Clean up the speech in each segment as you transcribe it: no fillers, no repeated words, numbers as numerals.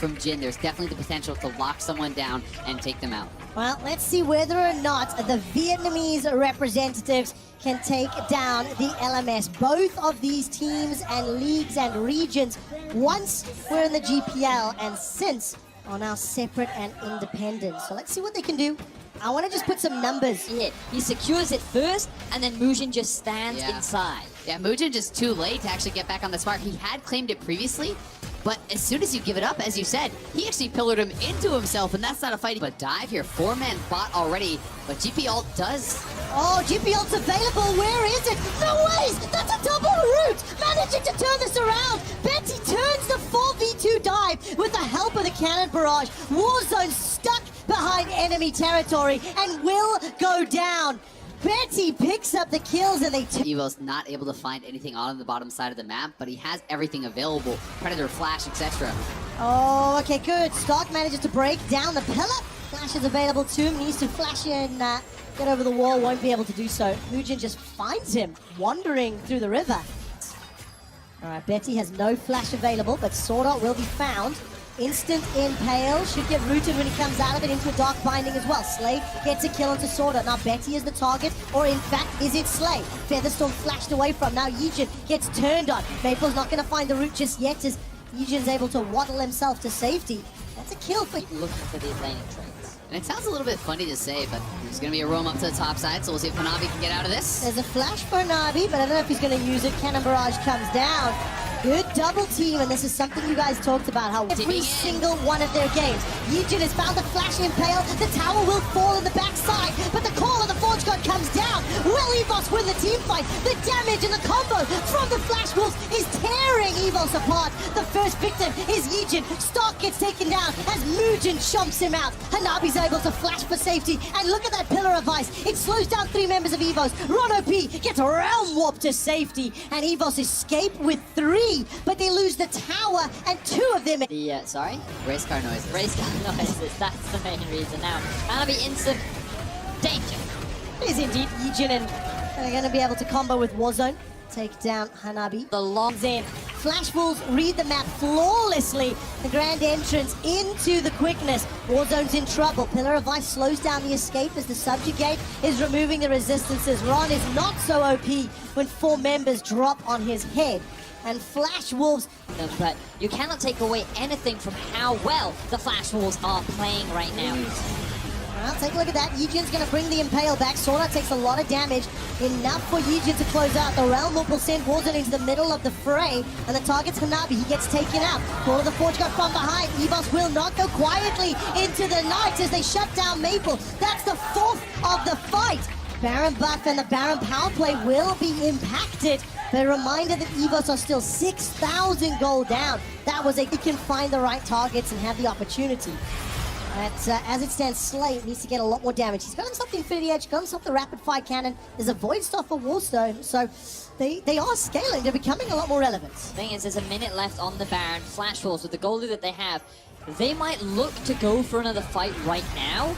from JHIN, there's definitely the potential to lock someone down and take them out. Well, let's see whether or not the Vietnamese representatives can take down the LMS. Both of these teams and leagues and regions once were in the GPL and since are now separate and independent. So let's see what they can do. I want to just put some numbers. Yeah, he secures it first, and then MSI just stands inside. Yeah, MSI just too late to actually get back on the spark. He had claimed it previously, but as soon as you give it up, as you said, he actually pillared him into himself, and that's not a fight. But dive here, 4-man bot already, but GP ult does. Oh, GP ult's available. Where is it? No ways! That's a double root! Managing to turn this around. Betty turns the 4v2 dive with the help of the cannon barrage. Warzone stuck behind enemy territory and will go down. Betty picks up the kills and they... Evos not able to find anything on the bottom side of the map, but he has everything available. Predator, flash, etc. Oh, okay, good. Stark manages to break down the pillar. Flash is available to him. Needs to flash in, get over the wall. Won't be able to do so. MSI just finds him wandering through the river. All right, Betty has no flash available, but Sword Art will be found. Instant impale, should get rooted when he comes out of it into a dark binding as well. Slay gets a kill onto Sword Art. Now Betty is the target, or in fact, is it Slay? Featherstorm flashed away from. Now JHIN gets turned on. Maple's not going to find the root just yet as JHIN's able to waddle himself to safety. That's a kill for... Looking for these laning trades. And it sounds a little bit funny to say, but there's going to be a roam up to the top side, so we'll see if Hanabi can get out of this. There's a flash for Hanabi, but I don't know if he's going to use it. Cannon barrage comes down. Good double team, and this is something you guys talked about, how every single one of their games, JHIN has found the flash impale, the tower will fall in the backside, but the call of the Forge God comes down. Will Evos win the team fight? The damage and the combo from the Flash Wolves is tearing Evos apart. The first victim is JHIN. Stark gets taken down as Mugen chomps him out. Hanabi's able to flash for safety, and look at that pillar of ice. It slows down 3 members of Evos. Ron OP gets realm warped to safety, and Evos escape with 3. But they lose the tower and 2 of them. The, sorry? Race car noises. Race car noises, that's the main reason. Now, Hanabi instant danger. It is indeed JHIN, and they're going to be able to combo with Warzone. Take down Hanabi. The long in. Flash Wolves read the map flawlessly. The grand entrance into the quickness. Warzone's in trouble. Pillar of Ice slows down the escape as the Subjugate is removing the resistances. Ron is not so OP when 4 members drop on his head. And Flash Wolves... But you cannot take away anything from how well the Flash Wolves are playing right now. Well, take a look at that. JHIN's going to bring the Impale back. Sword Art takes a lot of damage. Enough for JHIN to close out. The Realm Warp will send Warzone into the middle of the fray. And the target's Hanabi. He gets taken out. Call of the Forge God from behind. Evos will not go quietly into the night as they shut down Maple. That's the 4th of the fight. Baron buff and the Baron power play will be impacted. But a reminder that Evos are still 6,000 gold down. That was he can find the right targets and have the opportunity. But as it stands, Slay needs to get a lot more damage. He's got himself the Infinity Edge, got himself the Rapid Fire Cannon. There's a Void Star for Warstone, so they are scaling. They're becoming a lot more relevant. The thing is, there's a minute left on the Baron. Flash Wolves, with the goalie that they have, they might look to go for another fight right now,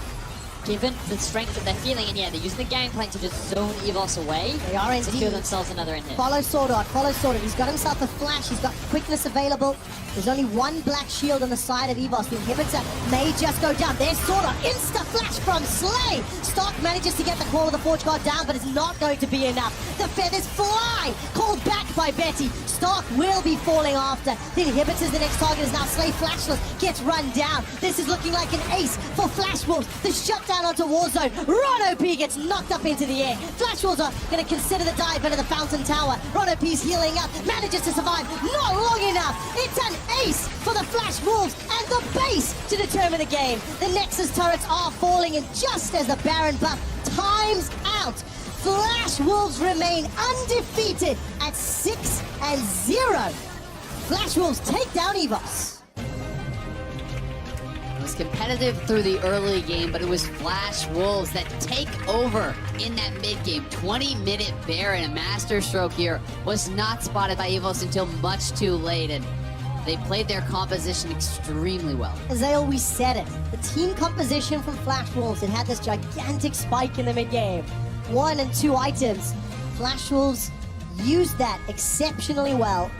given the strength that they're feeling. And yeah, they're using the gangplank to just zone Evos away. They are indeed. Secure themselves another in hit. Follow Sword Art, follow Sword Art. He's got himself a flash, he's got quickness available. There's only 1 black shield on the side of Evos. The inhibitor may just go down. There's Sword Art, insta flash from Slay. Stark manages to get the call of the Forge God down, but it's not going to be enough. The feathers fly, called back by Betty. Stark will be falling after. The inhibitor's the next target is now Slay flashless, gets run down. This is looking like an ace for Flash Wolves. The shutdown onto Warzone. Ron OP gets knocked up into the air. Flash Wolves are going to consider the dive into the Fountain Tower. Ron OP's healing up, manages to survive. Not long enough. It's an ace for the Flash Wolves and the base to determine the game. The Nexus turrets are falling, and just as the Baron buff times out, Flash Wolves remain undefeated at 6-0. Flash Wolves take down Evos. It was competitive through the early game, but it was Flash Wolves that take over in that mid-game. 20-minute Baron, a master stroke here, was not spotted by Evos until much too late, and they played their composition extremely well. As I always said it, the team composition from Flash Wolves, it had this gigantic spike in the mid-game. 1 and 2 items. Flash Wolves used that exceptionally well.